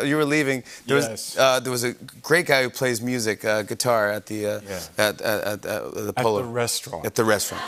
You were leaving. Yes. There was a great guy who plays music, guitar at the the Polo. At the restaurant. At the restaurant.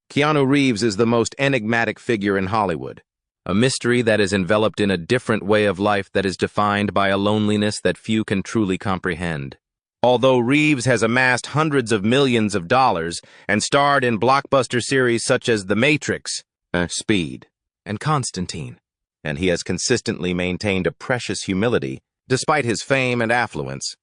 Keanu Reeves is the most enigmatic figure in Hollywood, a mystery that is enveloped in a different way of life that is defined by a loneliness that few can truly comprehend. Although Reeves has amassed hundreds of millions of dollars and starred in blockbuster series such as The Matrix, Speed, and Constantine, and he has consistently maintained a precious humility despite his fame and affluence,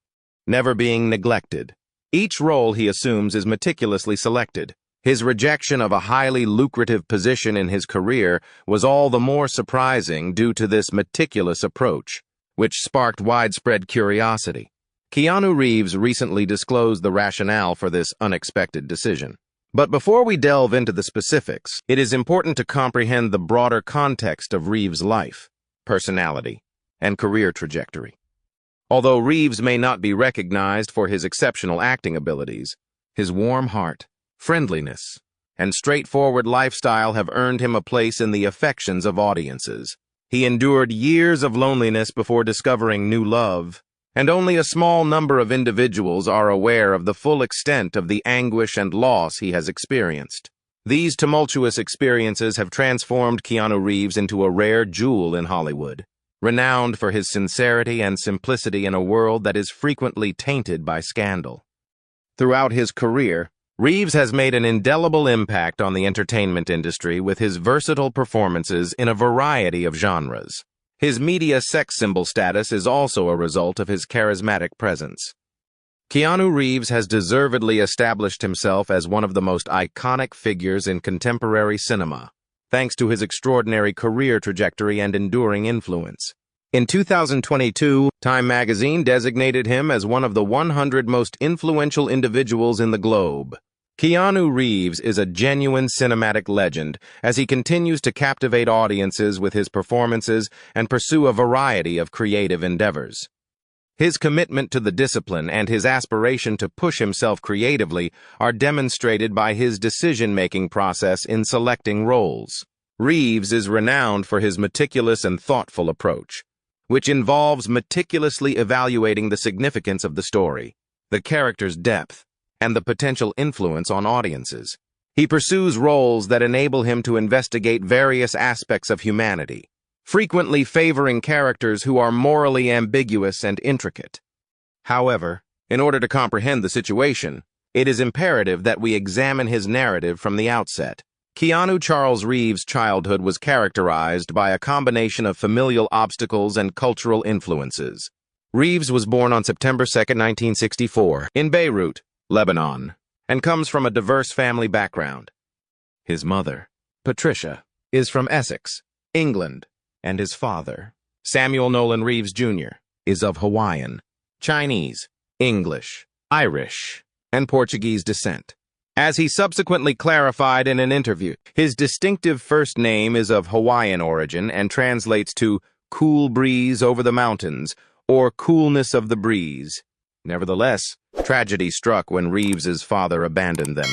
never being neglected. Each role he assumes is meticulously selected. His rejection of a highly lucrative position in his career was all the more surprising due to this meticulous approach, which sparked widespread curiosity. Keanu Reeves recently disclosed the rationale for this unexpected decision. But before we delve into the specifics, it is important to comprehend the broader context of Reeves' life, personality, and career trajectory. Although Reeves may not be recognized for his exceptional acting abilities, his warm heart, friendliness, and straightforward lifestyle have earned him a place in the affections of audiences. He endured years of loneliness before discovering new love, and only a small number of individuals are aware of the full extent of the anguish and loss he has experienced. These tumultuous experiences have transformed Keanu Reeves into a rare jewel in Hollywood, renowned for his sincerity and simplicity in a world that is frequently tainted by scandal. Throughout his career, Reeves has made an indelible impact on the entertainment industry with his versatile performances in a variety of genres. His media sex symbol status is also a result of his charismatic presence. Keanu Reeves has deservedly established himself as one of the most iconic figures in contemporary cinema, thanks to his extraordinary career trajectory and enduring influence. In 2022, Time magazine designated him as one of the 100 most influential individuals in the globe. Keanu Reeves is a genuine cinematic legend as he continues to captivate audiences with his performances and pursue a variety of creative endeavors. His commitment to the discipline and his aspiration to push himself creatively are demonstrated by his decision-making process in selecting roles. Reeves is renowned for his meticulous and thoughtful approach, which involves meticulously evaluating the significance of the story, the character's depth, and the potential influence on audiences. He pursues roles that enable him to investigate various aspects of humanity, frequently favoring characters who are morally ambiguous and intricate. However, in order to comprehend the situation, it is imperative that we examine his narrative from the outset. Keanu Charles Reeves' childhood was characterized by a combination of familial obstacles and cultural influences. Reeves was born on September 2, 1964, in Beirut, Lebanon, and comes from a diverse family background. His mother, Patricia, is from Essex, England, and his father, Samuel Nolan Reeves Jr., is of Hawaiian, Chinese, English, Irish, and Portuguese descent. As he subsequently clarified in an interview, his distinctive first name is of Hawaiian origin and translates to cool breeze over the mountains or coolness of the breeze. Nevertheless, tragedy struck when Reeves's father abandoned them.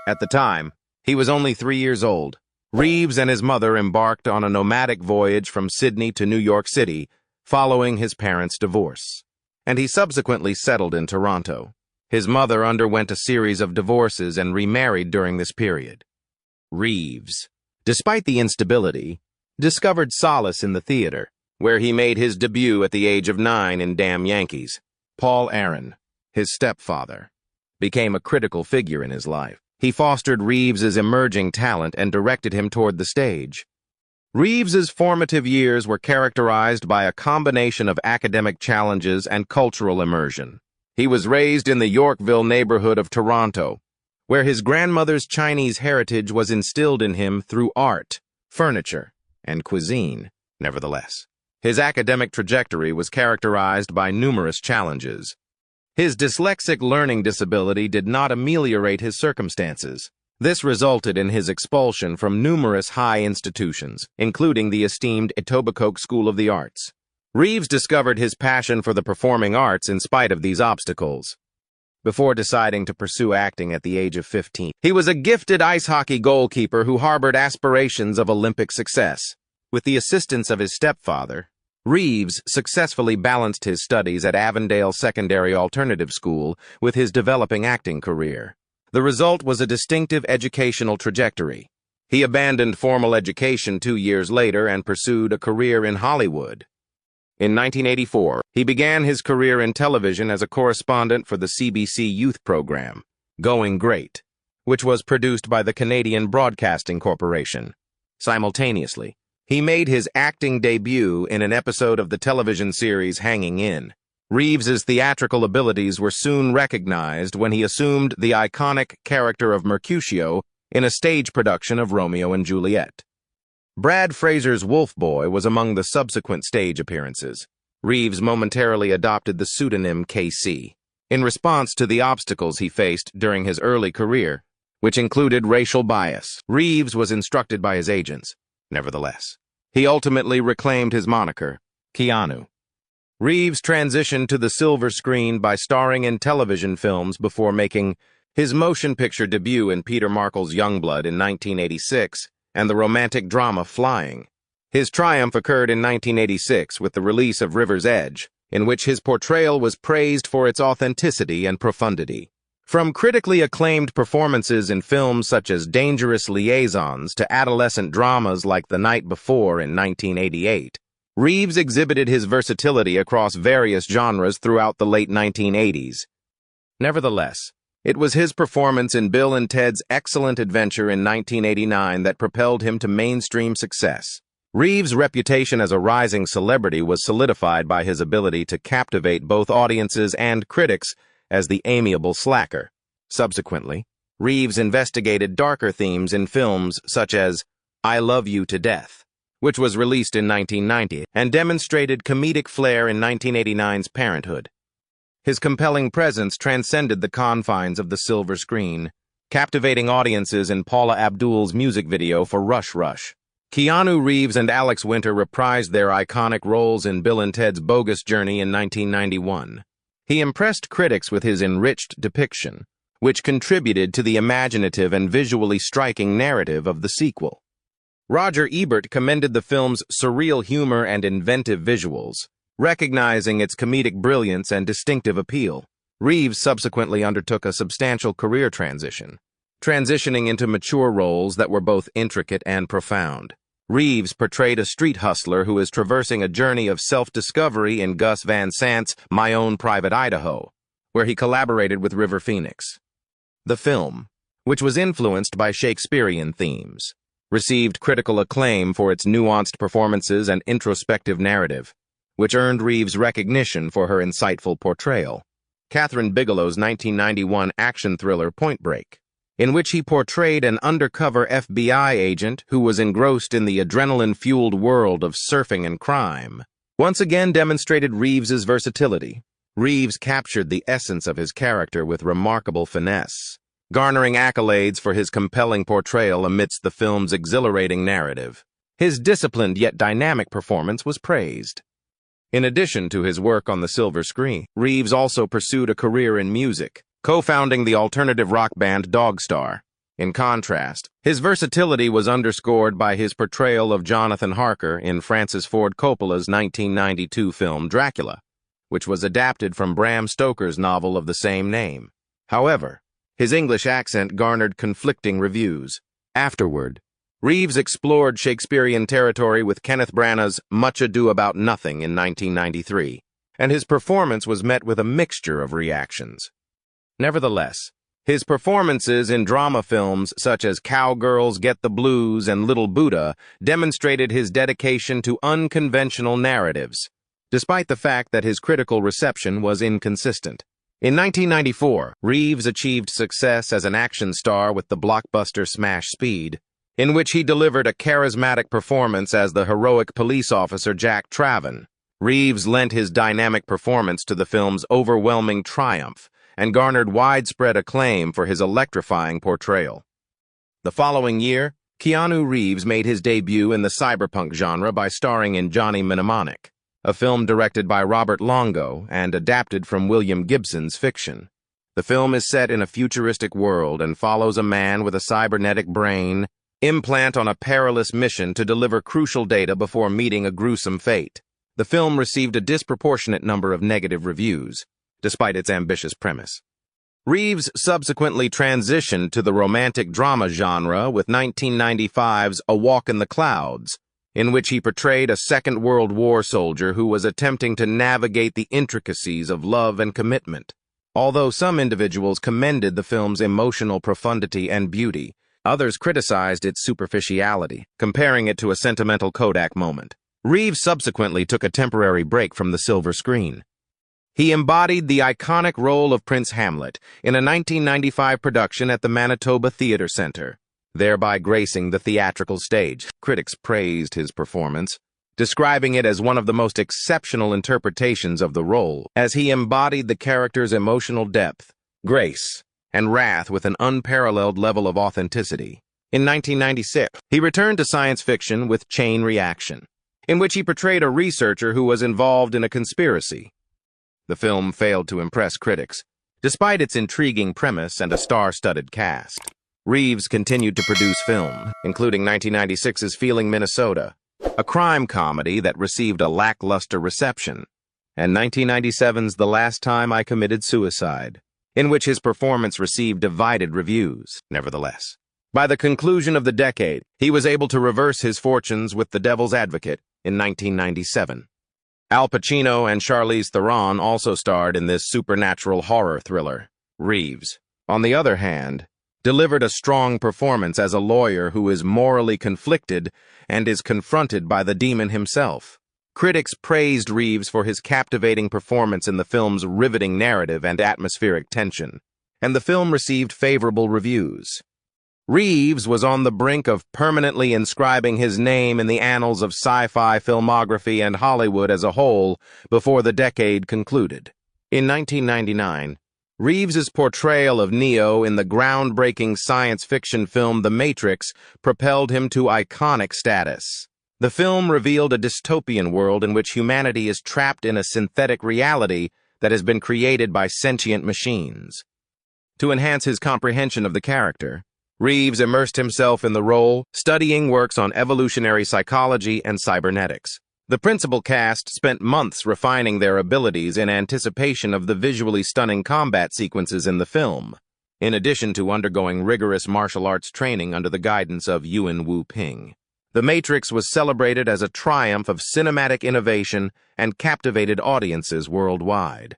At the time, he was only 3 years old. Reeves and his mother embarked on a nomadic voyage from Sydney to New York City following his parents' divorce, and he subsequently settled in Toronto. His mother underwent a series of divorces and remarried during this period. Reeves, despite the instability, discovered solace in the theater, where he made his debut at the age of 9 in Damn Yankees. Paul Aaron, his stepfather, became a critical figure in his life. He fostered Reeves's emerging talent and directed him toward the stage. Reeves's formative years were characterized by a combination of academic challenges and cultural immersion. He was raised in the Yorkville neighborhood of Toronto, where his grandmother's Chinese heritage was instilled in him through art, furniture, and cuisine. Nevertheless, his academic trajectory was characterized by numerous challenges. His dyslexic learning disability did not ameliorate his circumstances. This resulted in his expulsion from numerous high institutions, including the esteemed Etobicoke School of the Arts. Reeves discovered his passion for the performing arts in spite of these obstacles. Before deciding to pursue acting at the age of 15, he was a gifted ice hockey goalkeeper who harbored aspirations of Olympic success. With the assistance of his stepfather, Reeves successfully balanced his studies at Avondale Secondary Alternative School with his developing acting career. The result was a distinctive educational trajectory. He abandoned formal education 2 years later and pursued a career in Hollywood. In 1984, he began his career in television as a correspondent for the CBC youth program, Going Great, which was produced by the Canadian Broadcasting Corporation. Simultaneously, he made his acting debut in an episode of the television series Hanging In. Reeves's theatrical abilities were soon recognized when he assumed the iconic character of Mercutio in a stage production of Romeo and Juliet. Brad Fraser's Wolf Boy was among the subsequent stage appearances. Reeves momentarily adopted the pseudonym KC in response to the obstacles he faced during his early career, which included racial bias. Reeves was instructed by his agents. Nevertheless, he ultimately reclaimed his moniker, Keanu. Reeves transitioned to the silver screen by starring in television films before making his motion picture debut in Peter Markle's Youngblood in 1986 and the romantic drama Flying. His triumph occurred in 1986 with the release of River's Edge, in which his portrayal was praised for its authenticity and profundity. From critically acclaimed performances in films such as Dangerous Liaisons to adolescent dramas like The Night Before in 1988, Reeves exhibited his versatility across various genres throughout the late 1980s. Nevertheless, it was his performance in Bill and Ted's Excellent Adventure in 1989 that propelled him to mainstream success. Reeves' reputation as a rising celebrity was solidified by his ability to captivate both audiences and critics as the amiable slacker. Subsequently, Reeves investigated darker themes in films such as I Love You to Death, which was released in 1990, and demonstrated comedic flair in 1989's Parenthood. His compelling presence transcended the confines of the silver screen, captivating audiences in Paula Abdul's music video for Rush Rush. Keanu Reeves and Alex Winter reprised their iconic roles in Bill and Ted's Bogus Journey in 1991. He impressed critics with his enriched depiction, which contributed to the imaginative and visually striking narrative of the sequel. Roger Ebert commended the film's surreal humor and inventive visuals, recognizing its comedic brilliance and distinctive appeal. Reeves subsequently undertook a substantial career transitioning into mature roles that were both intricate and profound. Reeves portrayed a street hustler who is traversing a journey of self-discovery in Gus Van Sant's My Own Private Idaho, where he collaborated with River Phoenix. The film, which was influenced by Shakespearean themes, received critical acclaim for its nuanced performances and introspective narrative, which earned Reeves recognition for her insightful portrayal. Kathryn Bigelow's 1991 action thriller Point Break, in which he portrayed an undercover FBI agent who was engrossed in the adrenaline-fueled world of surfing and crime, once again demonstrated Reeves's versatility. Reeves captured the essence of his character with remarkable finesse, garnering accolades for his compelling portrayal amidst the film's exhilarating narrative. His disciplined yet dynamic performance was praised. In addition to his work on the silver screen, Reeves also pursued a career in music, co-founding the alternative rock band Dogstar. In contrast, his versatility was underscored by his portrayal of Jonathan Harker in Francis Ford Coppola's 1992 film Dracula, which was adapted from Bram Stoker's novel of the same name. However, his English accent garnered conflicting reviews. Afterward, Reeves explored Shakespearean territory with Kenneth Branagh's Much Ado About Nothing in 1993, and his performance was met with a mixture of reactions. Nevertheless, his performances in drama films such as Cowgirls Get the Blues and Little Buddha demonstrated his dedication to unconventional narratives, despite the fact that his critical reception was inconsistent. In 1994, Reeves achieved success as an action star with the blockbuster smash Speed, in which he delivered a charismatic performance as the heroic police officer Jack Traven. Reeves lent his dynamic performance to the film's overwhelming triumph, and garnered widespread acclaim for his electrifying portrayal. The following year, Keanu Reeves made his debut in the cyberpunk genre by starring in Johnny Mnemonic, a film directed by Robert Longo and adapted from William Gibson's fiction. The film is set in a futuristic world and follows a man with a cybernetic brain implant on a perilous mission to deliver crucial data before meeting a gruesome fate. the film received a disproportionate number of negative reviews, despite its ambitious premise. Reeves subsequently transitioned to the romantic drama genre with 1995's A Walk in the Clouds, in which he portrayed a Second World War soldier who was attempting to navigate the intricacies of love and commitment. Although some individuals commended the film's emotional profundity and beauty, others criticized its superficiality, comparing it to a sentimental Kodak moment. Reeves subsequently took a temporary break from the silver screen. He embodied the iconic role of Prince Hamlet in a 1995 production at the Manitoba Theatre Center, thereby gracing the theatrical stage. Critics praised his performance, describing it as one of the most exceptional interpretations of the role, as he embodied the character's emotional depth, grace, and wrath with an unparalleled level of authenticity. In 1996, he returned to science fiction with Chain Reaction, in which he portrayed a researcher who was involved in a conspiracy. The film failed to impress critics, despite its intriguing premise and a star-studded cast. Reeves continued to produce film, including 1996's Feeling Minnesota, a crime comedy that received a lackluster reception, and 1997's The Last Time I Committed Suicide, in which his performance received divided reviews. Nevertheless, by the conclusion of the decade, he was able to reverse his fortunes with The Devil's Advocate in 1997. Al Pacino and Charlize Theron also starred in this supernatural horror thriller. Reeves, on the other hand, delivered a strong performance as a lawyer who is morally conflicted and is confronted by the demon himself. Critics praised Reeves for his captivating performance in the film's riveting narrative and atmospheric tension, and the film received favorable reviews. Reeves was on the brink of permanently inscribing his name in the annals of sci-fi filmography and Hollywood as a whole before the decade concluded. In 1999, Reeves's portrayal of Neo in the groundbreaking science fiction film The Matrix propelled him to iconic status. The film revealed a dystopian world in which humanity is trapped in a synthetic reality that has been created by sentient machines. To enhance his comprehension of the character, Reeves immersed himself in the role, studying works on evolutionary psychology and cybernetics. The principal cast spent months refining their abilities in anticipation of the visually stunning combat sequences in the film, in addition to undergoing rigorous martial arts training under the guidance of Yuan Wu-ping. The Matrix was celebrated as a triumph of cinematic innovation and captivated audiences worldwide.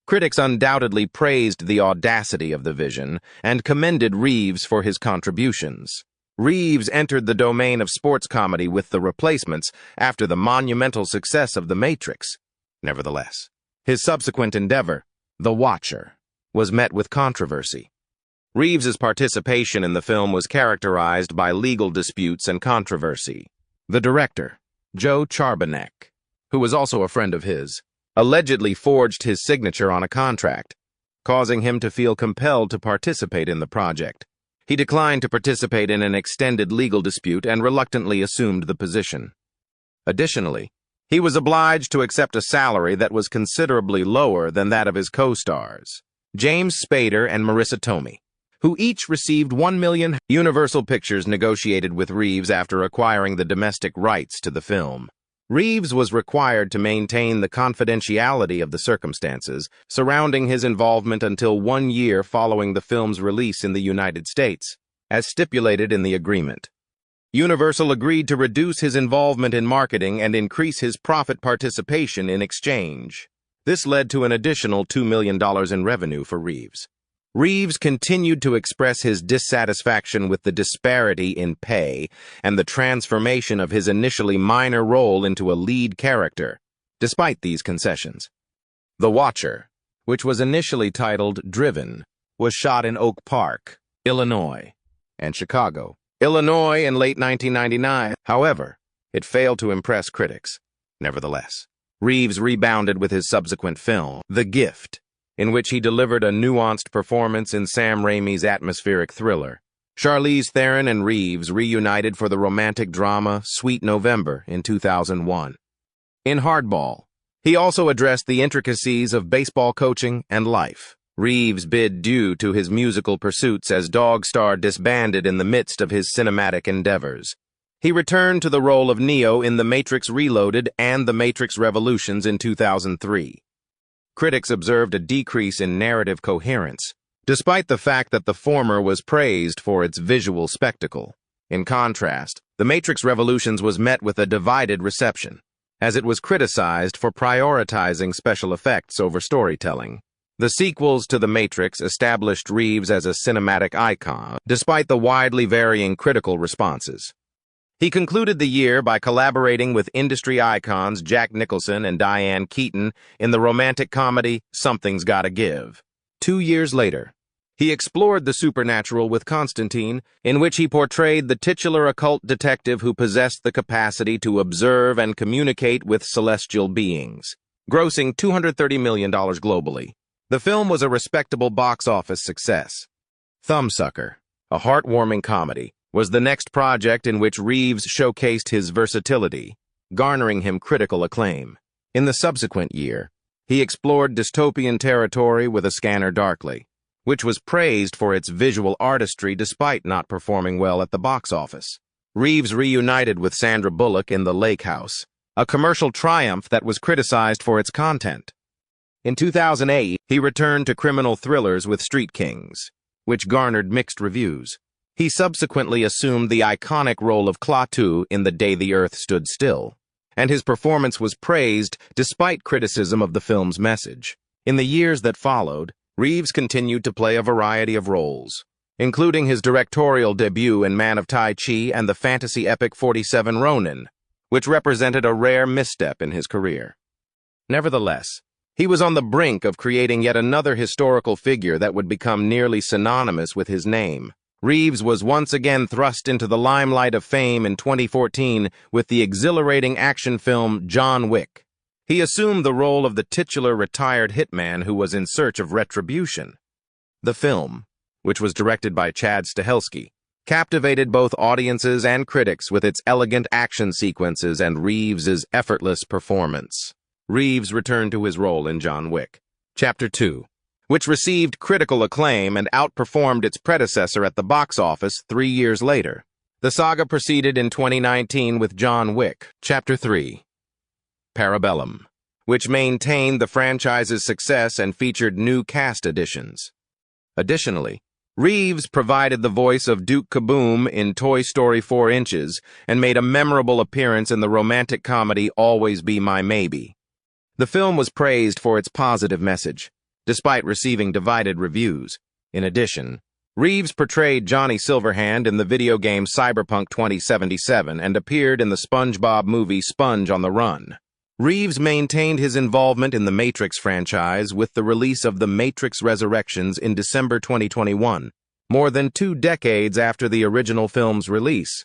Critics undoubtedly praised the audacity of the vision and commended Reeves for his contributions. Reeves entered the domain of sports comedy with The Replacements after the monumental success of The Matrix. Nevertheless, his subsequent endeavor, The Watcher, was met with controversy. Reeves's participation in the film was characterized by legal disputes and controversy. The director, Joe Charbonek, who was also a friend of his, allegedly forged his signature on a contract, causing him to feel compelled to participate in the project. He declined to participate in an extended legal dispute and reluctantly assumed the position. Additionally, he was obliged to accept a salary that was considerably lower than that of his co-stars, James Spader and Marissa Tomei, who each received $1 million. Universal Pictures negotiated with Reeves after acquiring the domestic rights to the film. Reeves was required to maintain the confidentiality of the circumstances surrounding his involvement until 1 year following the film's release in the United States, as stipulated in the agreement. Universal agreed to reduce his involvement in marketing and increase his profit participation in exchange. This led to an additional $2 million in revenue for Reeves. Reeves continued to express his dissatisfaction with the disparity in pay and the transformation of his initially minor role into a lead character, despite these concessions. The Watcher, which was initially titled Driven, was shot in Oak Park, Illinois, and Chicago, Illinois in late 1999. However, it failed to impress critics. Nevertheless, Reeves rebounded with his subsequent film, The Gift, in which he delivered a nuanced performance in Sam Raimi's atmospheric thriller. Charlize Theron and Reeves reunited for the romantic drama Sweet November in 2001. In Hardball, he also addressed the intricacies of baseball coaching and life. Reeves bid due to his musical pursuits as Dog Star disbanded in the midst of his cinematic endeavors. He returned to the role of Neo in The Matrix Reloaded and The Matrix Revolutions in 2003. Critics observed a decrease in narrative coherence, despite the fact that the former was praised for its visual spectacle. In contrast, The Matrix Revolutions was met with a divided reception, as it was criticized for prioritizing special effects over storytelling. The sequels to The Matrix established Reeves as a cinematic icon, despite the widely varying critical responses. He concluded the year by collaborating with industry icons Jack Nicholson and Diane Keaton in the romantic comedy Something's Gotta Give. 2 years later, he explored the supernatural with Constantine, in which he portrayed the titular occult detective who possessed the capacity to observe and communicate with celestial beings, grossing $230 million globally. The film was a respectable box office success. Thumbsucker, a heartwarming comedy, was the next project in which Reeves showcased his versatility, garnering him critical acclaim. In the subsequent year, he explored dystopian territory with A Scanner Darkly, which was praised for its visual artistry despite not performing well at the box office. Reeves reunited with Sandra Bullock in The Lake House, a commercial triumph that was criticized for its content. In 2008, he returned to criminal thrillers with Street Kings, which garnered mixed reviews. He subsequently assumed the iconic role of Klaatu in The Day the Earth Stood Still, and his performance was praised despite criticism of the film's message. In the years that followed, Reeves continued to play a variety of roles, including his directorial debut in Man of Tai Chi and the fantasy epic 47 Ronin, which represented a rare misstep in his career. Nevertheless, he was on the brink of creating yet another historical figure that would become nearly synonymous with his name. Reeves was once again thrust into the limelight of fame in 2014 with the exhilarating action film John Wick. He assumed the role of the titular retired hitman who was in search of retribution. The film, which was directed by Chad Stahelski, captivated both audiences and critics with its elegant action sequences and Reeves's effortless performance. Reeves returned to his role in John Wick, Chapter 2, which received critical acclaim and outperformed its predecessor at the box office 3 years later. The saga proceeded in 2019 with John Wick, Chapter 3, Parabellum, which maintained the franchise's success and featured new cast additions. Additionally, Reeves provided the voice of Duke Kaboom in Toy Story 4 Inches and made a memorable appearance in the romantic comedy Always Be My Maybe. The film was praised for its positive message, despite receiving divided reviews. In addition, Reeves portrayed Johnny Silverhand in the video game Cyberpunk 2077 and appeared in the SpongeBob movie Sponge on the Run. Reeves maintained his involvement in the Matrix franchise with the release of The Matrix Resurrections in December 2021, more than 2 decades after the original film's release.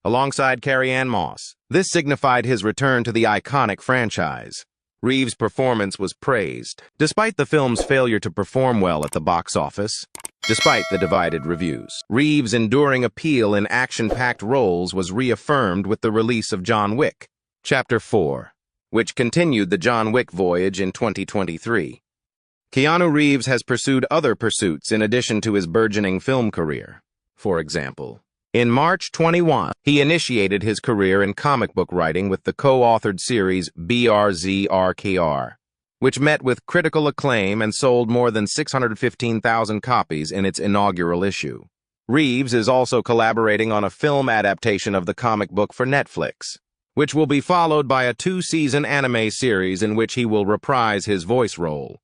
Alongside Carrie-Anne Moss, this signified his return to the iconic franchise. Reeves' performance was praised, despite the film's failure to perform well at the box office. Despite the divided reviews, Reeves' enduring appeal in action-packed roles was reaffirmed with the release of John Wick, Chapter 4, which continued the John Wick voyage in 2023. Keanu Reeves has pursued other pursuits in addition to his burgeoning film career. For example, in March 21, he initiated his career in comic book writing with the co-authored series BRZRKR, which met with critical acclaim and sold more than 615,000 copies in its inaugural issue. Reeves is also collaborating on a film adaptation of the comic book for Netflix, which will be followed by a 2-season anime series in which he will reprise his voice role.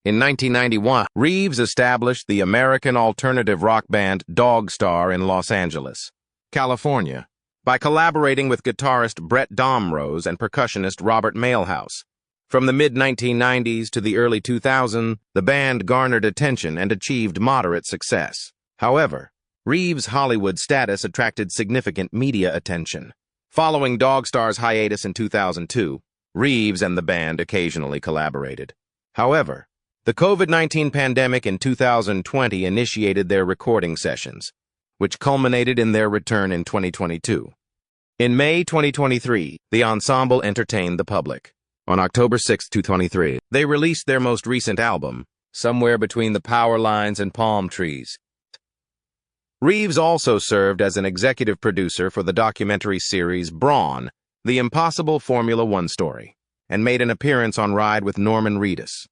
In 1991, Reeves established the American alternative rock band Dogstar in Los Angeles, California, by collaborating with guitarist Brett Domrose and percussionist Robert Mailhouse. From the mid-1990s to the early 2000s, the band garnered attention and achieved moderate success. However, Reeves' Hollywood status attracted significant media attention. Following Dogstar's hiatus in 2002, Reeves and the band occasionally collaborated. However, the COVID-19 pandemic in 2020 initiated their recording sessions, which culminated in their return in 2022. In May 2023, the ensemble entertained the public. On October 6, 2023, they released their most recent album, Somewhere Between the Power Lines and Palm Trees. Reeves also served as an executive producer for the documentary series Brawn, the Impossible Formula One story, and made an appearance on Ride with Norman Reedus.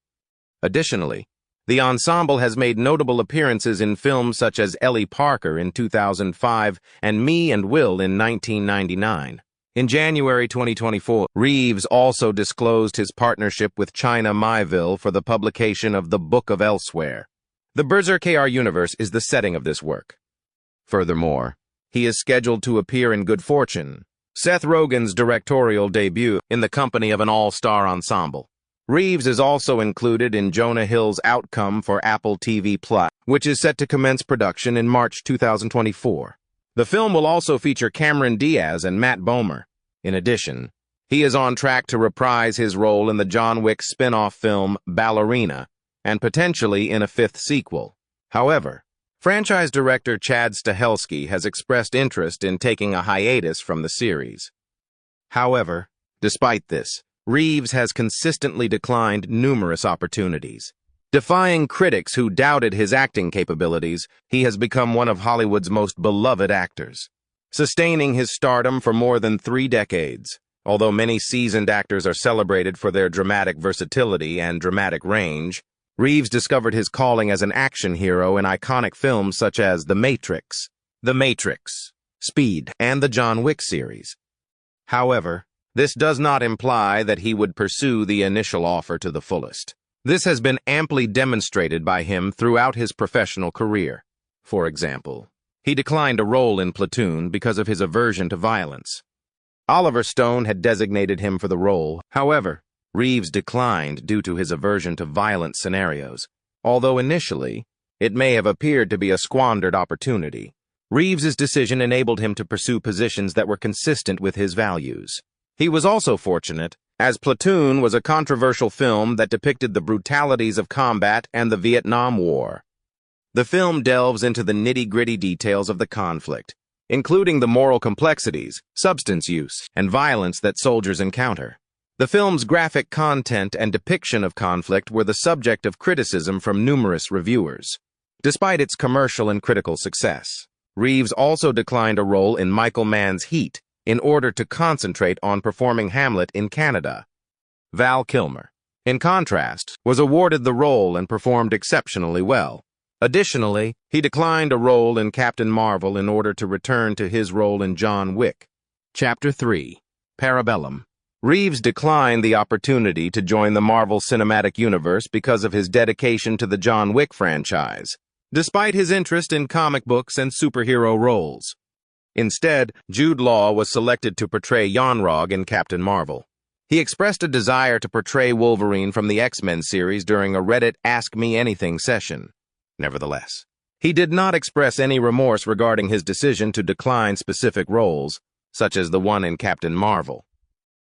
Additionally, the ensemble has made notable appearances in films such as Ellie Parker in 2005 and Me and Will in 1999. In January 2024, Reeves also disclosed his partnership with China Miéville for the publication of The Book of Elsewhere. The Berserk universe is the setting of this work. Furthermore, he is scheduled to appear in Good Fortune, Seth Rogen's directorial debut, in the company of an all-star ensemble. Reeves is also included in Jonah Hill's Outcome for Apple TV+, which is set to commence production in March 2024. The film will also feature Cameron Diaz and Matt Bomer. In addition, he is on track to reprise his role in the John Wick spin-off film Ballerina, and potentially in a fifth sequel. However, franchise director Chad Stahelski has expressed interest in taking a hiatus from the series. However, despite this, Reeves has consistently declined numerous opportunities. Defying critics who doubted his acting capabilities, he has become one of Hollywood's most beloved actors, sustaining his stardom for more than 3 decades. Although many seasoned actors are celebrated for their dramatic versatility and dramatic range, Reeves discovered his calling as an action hero in iconic films such as The Matrix, Speed, and the John Wick series. However, this does not imply that he would pursue the initial offer to the fullest. This has been amply demonstrated by him throughout his professional career. For example, he declined a role in Platoon because of his aversion to violence. Oliver Stone had designated him for the role. However, Reeves declined due to his aversion to violent scenarios. Although initially, it may have appeared to be a squandered opportunity, Reeves's decision enabled him to pursue positions that were consistent with his values. He was also fortunate, as Platoon was a controversial film that depicted the brutalities of combat and the Vietnam War. The film delves into the nitty-gritty details of the conflict, including the moral complexities, substance use, and violence that soldiers encounter. The film's graphic content and depiction of conflict were the subject of criticism from numerous reviewers. Despite its commercial and critical success, Reeves also declined a role in Michael Mann's Heat in order to concentrate on performing Hamlet in Canada. Val Kilmer, in contrast, was awarded the role and performed exceptionally well. Additionally, he declined a role in Captain Marvel in order to return to his role in John Wick. Chapter 3. Parabellum. Reeves declined the opportunity to join the Marvel Cinematic Universe because of his dedication to the John Wick franchise, despite his interest in comic books and superhero roles. Instead, Jude Law was selected to portray Yon-Rogg in Captain Marvel. He expressed a desire to portray Wolverine from the X-Men series during a Reddit Ask Me Anything session. Nevertheless, he did not express any remorse regarding his decision to decline specific roles, such as the one in Captain Marvel.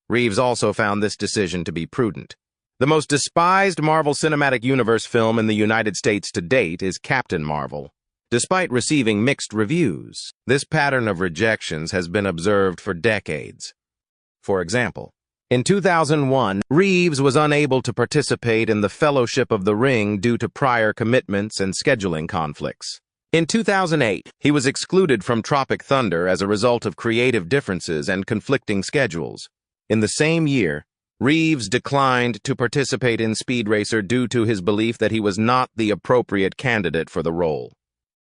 Reeves also found this decision to be prudent. The most despised Marvel Cinematic Universe film in the United States to date is Captain Marvel. Despite receiving mixed reviews, this pattern of rejections has been observed for decades. For example, in 2001, Reeves was unable to participate in the Fellowship of the Ring due to prior commitments and scheduling conflicts. In 2008, he was excluded from Tropic Thunder as a result of creative differences and conflicting schedules. In the same year, Reeves declined to participate in Speed Racer due to his belief that he was not the appropriate candidate for the role.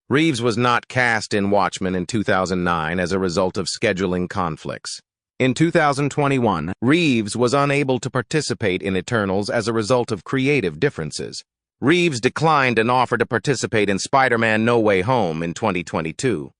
Reeves was not cast in Watchmen in 2009 as a result of scheduling conflicts. In 2021, Reeves was unable to participate in Eternals as a result of creative differences. Reeves declined an offer to participate in Spider-Man No Way Home in 2022.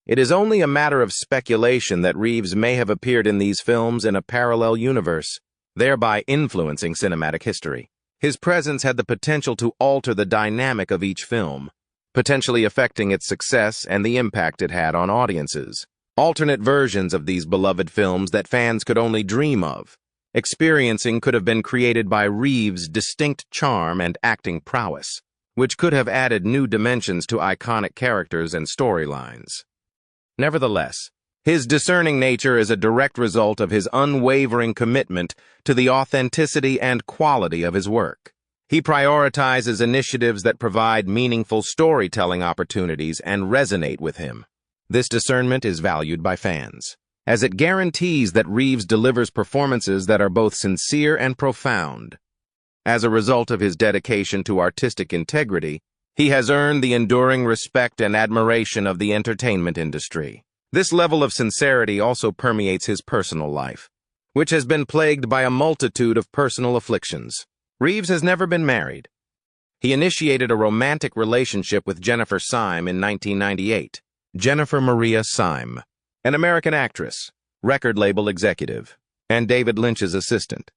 It is only a matter of speculation that Reeves may have appeared in these films in a parallel universe, thereby influencing cinematic history. His presence had the potential to alter the dynamic of each film, potentially affecting its success and the impact it had on audiences. Alternate versions of these beloved films that fans could only dream of experiencing could have been created by Reeves' distinct charm and acting prowess, which could have added new dimensions to iconic characters and storylines. Nevertheless, his discerning nature is a direct result of his unwavering commitment to the authenticity and quality of his work. He prioritizes initiatives that provide meaningful storytelling opportunities and resonate with him. This discernment is valued by fans, as it guarantees that Reeves delivers performances that are both sincere and profound. As a result of his dedication to artistic integrity, he has earned the enduring respect and admiration of the entertainment industry. This level of sincerity also permeates his personal life, which has been plagued by a multitude of personal afflictions. Reeves has never been married. He initiated a romantic relationship with Jennifer Syme in 1998. Jennifer Maria Syme, an American actress, record label executive, and David Lynch's assistant,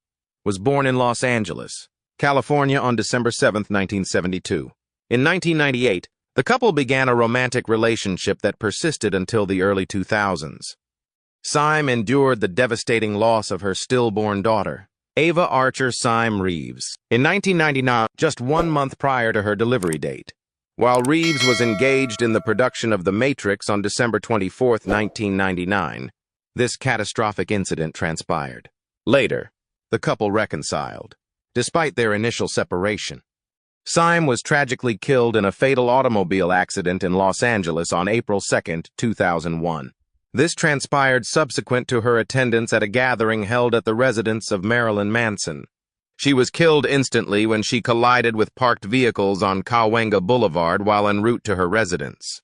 was born in Los Angeles, California on December 7, 1972. In 1998, the couple began a romantic relationship that persisted until the early 2000s. Syme endured the devastating loss of her stillborn daughter, Ava Archer Syme Reeves, in 1999, just 1 month prior to her delivery date. While Reeves was engaged in the production of The Matrix on December 24, 1999, this catastrophic incident transpired. Later, the couple reconciled, despite their initial separation. Syme was tragically killed in a fatal automobile accident in Los Angeles on April 2, 2001. This transpired subsequent to her attendance at a gathering held at the residence of Marilyn Manson. She was killed instantly when she collided with parked vehicles on Cahuenga Boulevard while en route to her residence.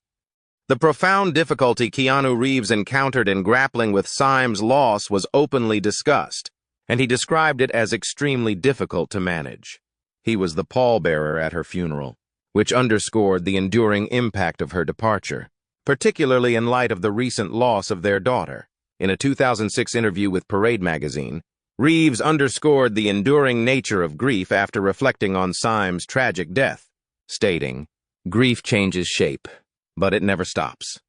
The profound difficulty Keanu Reeves encountered in grappling with Syme's loss was openly discussed, and he described it as extremely difficult to manage. He was the pallbearer at her funeral, which underscored the enduring impact of her departure, particularly in light of the recent loss of their daughter. In a 2006 interview with Parade magazine, Reeves underscored the enduring nature of grief after reflecting on Syme's tragic death, stating, "Grief changes shape, but it never stops."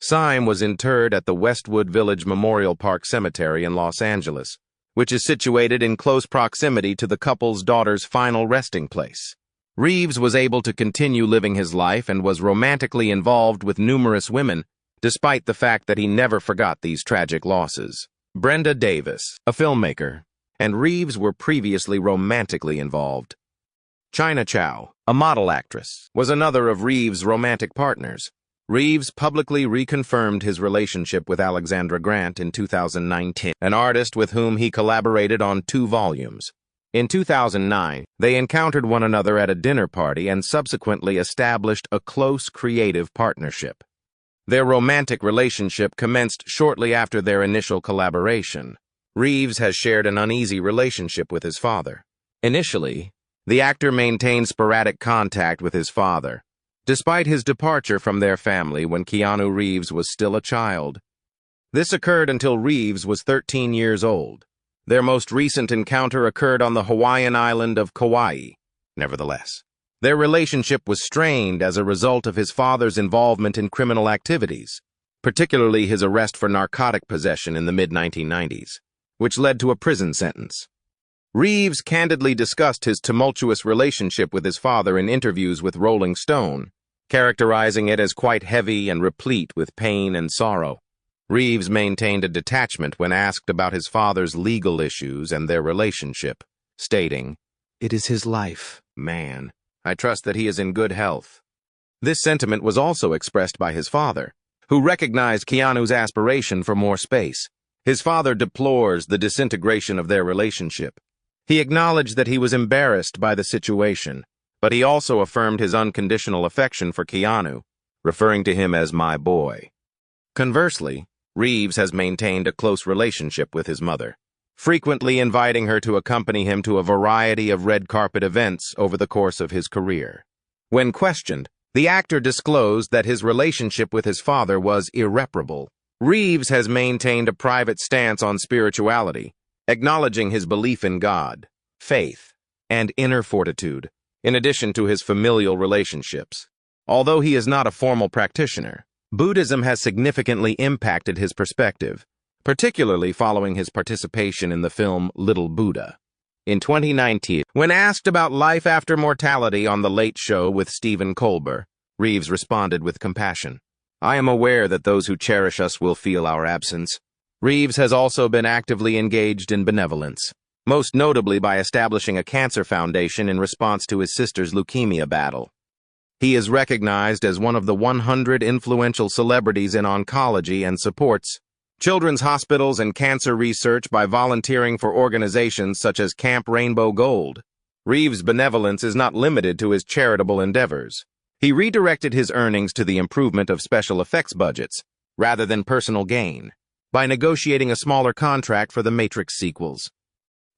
Syme was interred at the Westwood Village Memorial Park Cemetery in Los Angeles, which is situated in close proximity to the couple's daughter's final resting place. Reeves was able to continue living his life and was romantically involved with numerous women, despite the fact that he never forgot these tragic losses. Brenda Davis, a filmmaker, and Reeves were previously romantically involved. China Chow, a model actress, was another of Reeves' romantic partners. Reeves publicly reconfirmed his relationship with Alexandra Grant in 2019, an artist with whom he collaborated on 2 volumes. In 2009, they encountered one another at a dinner party and subsequently established a close creative partnership. Their romantic relationship commenced shortly after their initial collaboration. Reeves has shared an uneasy relationship with his father. Initially, the actor maintained sporadic contact with his father, despite his departure from their family when Keanu Reeves was still a child. This occurred until Reeves was 13 years old. Their most recent encounter occurred on the Hawaiian island of Kauai. Nevertheless, their relationship was strained as a result of his father's involvement in criminal activities, particularly his arrest for narcotic possession in the mid-1990s, which led to a prison sentence. Reeves candidly discussed his tumultuous relationship with his father in interviews with Rolling Stone, characterizing it as quite heavy and replete with pain and sorrow. Reeves maintained a detachment when asked about his father's legal issues and their relationship, stating, "It is his life, man. I trust that he is in good health." This sentiment was also expressed by his father, who recognized Keanu's aspiration for more space. His father deplores the disintegration of their relationship. He acknowledged that he was embarrassed by the situation, but he also affirmed his unconditional affection for Keanu, referring to him as "my boy." Conversely, Reeves has maintained a close relationship with his mother, frequently inviting her to accompany him to a variety of red carpet events over the course of his career. When questioned, the actor disclosed that his relationship with his father was irreparable. Reeves has maintained a private stance on spirituality, acknowledging his belief in God, faith, and inner fortitude, in addition to his familial relationships. Although he is not a formal practitioner, Buddhism has significantly impacted his perspective, particularly following his participation in the film Little Buddha. In 2019, when asked about life after mortality on The Late Show with Stephen Colbert, Reeves responded with compassion, "I am aware that those who cherish us will feel our absence." Reeves has also been actively engaged in benevolence. most notably by establishing a cancer foundation in response to his sister's leukemia battle. He is recognized as one of the 100 influential celebrities in oncology and supports children's hospitals and cancer research by volunteering for organizations such as Camp Rainbow Gold. Reeves' benevolence is not limited to his charitable endeavors. He redirected his earnings to the improvement of special effects budgets, rather than personal gain, by negotiating a smaller contract for the Matrix sequels.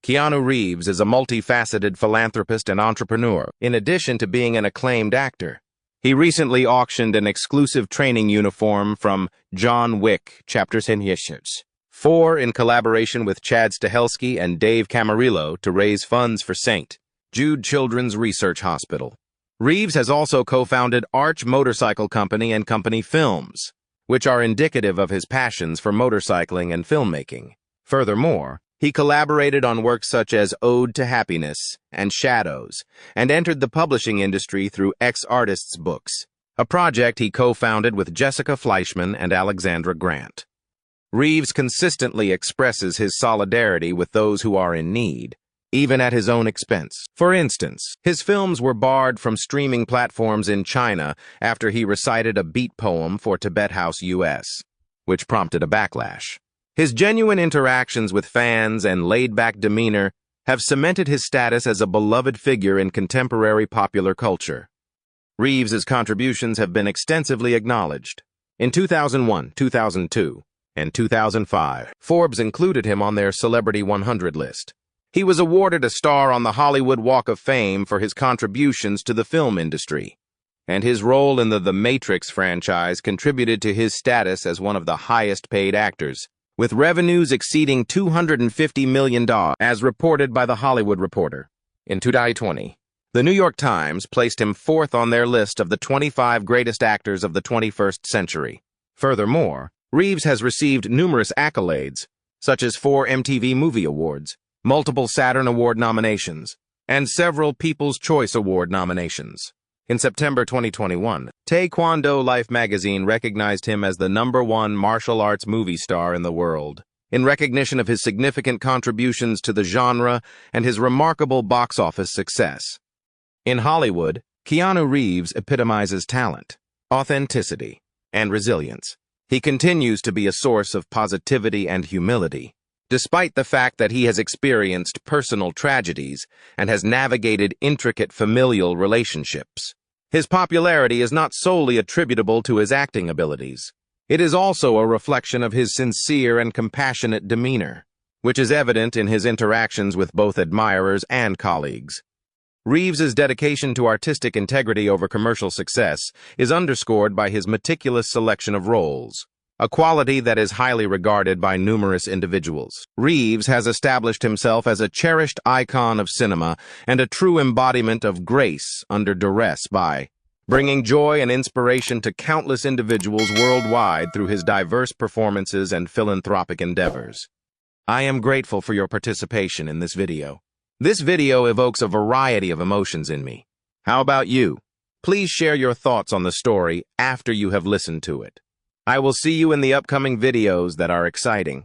Keanu Reeves is a multifaceted philanthropist and entrepreneur, in addition to being an acclaimed actor. He recently auctioned an exclusive training uniform from John Wick Chapters in Yeshus 4 in collaboration with Chad Stahelski and Dave Camarillo to raise funds for St. Jude Children's Research Hospital. Reeves has also co-founded Arch Motorcycle Company and Company Films, which are indicative of his passions for motorcycling and filmmaking. Furthermore, he collaborated on works such as Ode to Happiness and Shadows, and entered the publishing industry through Ex-Artists Books, a project he co-founded with Jessica Fleischman and Alexandra Grant. Reeves consistently expresses his solidarity with those who are in need, even at his own expense. For instance, his films were barred from streaming platforms in China after he recited a beat poem for Tibet House US, which prompted a backlash. His genuine interactions with fans and laid-back demeanor have cemented his status as a beloved figure in contemporary popular culture. Reeves's contributions have been extensively acknowledged. In 2001, 2002, and 2005, Forbes included him on their Celebrity 100 list. He was awarded a star on the Hollywood Walk of Fame for his contributions to the film industry, and his role in the Matrix franchise contributed to his status as one of the highest-paid actors, with revenues exceeding $250 million, as reported by The Hollywood Reporter. In 2020, The New York Times placed him 4th on their list of the 25 greatest actors of the 21st century. Furthermore, Reeves has received numerous accolades, such as 4 MTV Movie Awards, multiple Saturn Award nominations, and several People's Choice Award nominations. In September 2021, Taekwondo Life magazine recognized him as the #1 martial arts movie star in the world, in recognition of his significant contributions to the genre and his remarkable box office success. In Hollywood, Keanu Reeves epitomizes talent, authenticity, and resilience. He continues to be a source of positivity and humility, despite the fact that he has experienced personal tragedies and has navigated intricate familial relationships. His popularity is not solely attributable to his acting abilities. It is also a reflection of his sincere and compassionate demeanor, which is evident in his interactions with both admirers and colleagues. Reeves's dedication to artistic integrity over commercial success is underscored by his meticulous selection of roles, a quality that is highly regarded by numerous individuals. Reeves has established himself as a cherished icon of cinema and a true embodiment of grace under duress by bringing joy and inspiration to countless individuals worldwide through his diverse performances and philanthropic endeavors. I am grateful for your participation in this video. This video evokes a variety of emotions in me. How about you? Please share your thoughts on the story after you have listened to it. I will see you in the upcoming videos that are exciting.